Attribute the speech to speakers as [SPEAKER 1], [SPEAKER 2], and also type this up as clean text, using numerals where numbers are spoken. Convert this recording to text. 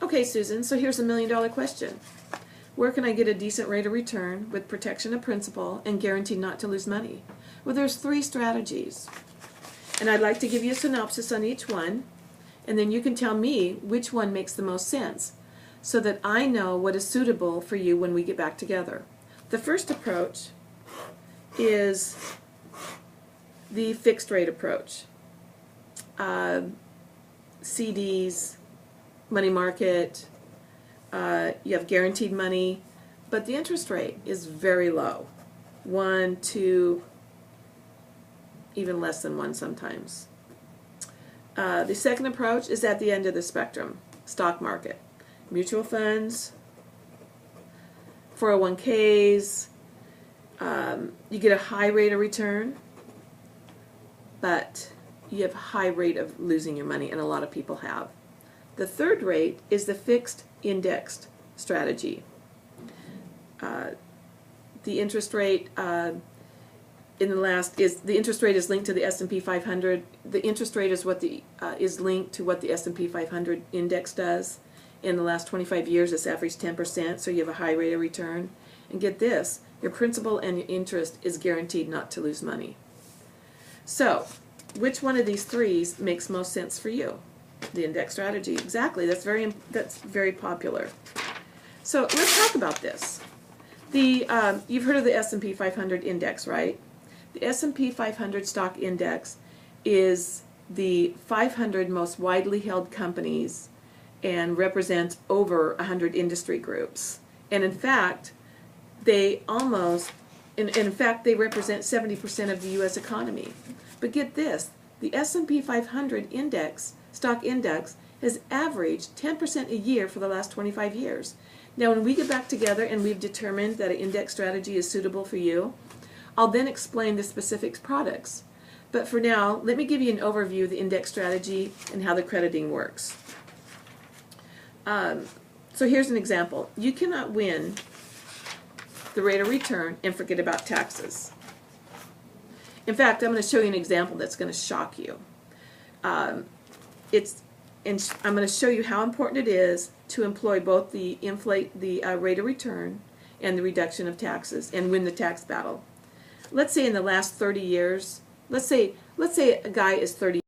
[SPEAKER 1] Okay, Susan, so here's a $1,000,000 question. Where can I get a decent rate of return with protection of principal and guaranteed not to lose money? Well, there's 3 strategies. And I'd like to give you a synopsis on each one, and then you can tell me which one makes the most sense so that I know what is suitable for you when we get back together. The first approach is the fixed rate approach. CDs, money market, you have guaranteed money, but the interest rate is very low. 1, 2, even less than 1 sometimes. The second approach is at the end of the spectrum, stock market. Mutual funds, 401ks, you get a high rate of return, but you have a high rate of losing your money, and a lot of people have. The third rate is the fixed indexed strategy. The interest rate the interest rate is linked to the S&P 500. The interest rate is what is linked to what the S&P 500 index does. In the last 25 years, it's averaged 10%, so you have a high rate of return. And get this, your principal and your interest is guaranteed not to lose money. So, which one of these 3 makes most sense for you? The index strategy, exactly. That's very popular. So let's talk about this. You've heard of the S&P 500 index, right? The S&P 500 stock index is the 500 most widely held companies and represents over 100 industry groups. And in fact, they represent 70% of the U.S. economy. But get this, the S&P 500 index, stock index, has averaged 10% a year for the last 25 years. Now, when we get back together and we've determined that an index strategy is suitable for you, I'll then explain the specific products. But for now, let me give you an overview of the index strategy and how the crediting works. So here's an example. You cannot win the rate of return and forget about taxes. In fact, I'm going to show you an example that's going to shock you. I'm going to show you how important it is to employ both the rate of return and the reduction of taxes and win the tax battle. Let's say in the last 30 years, let's say a guy is 30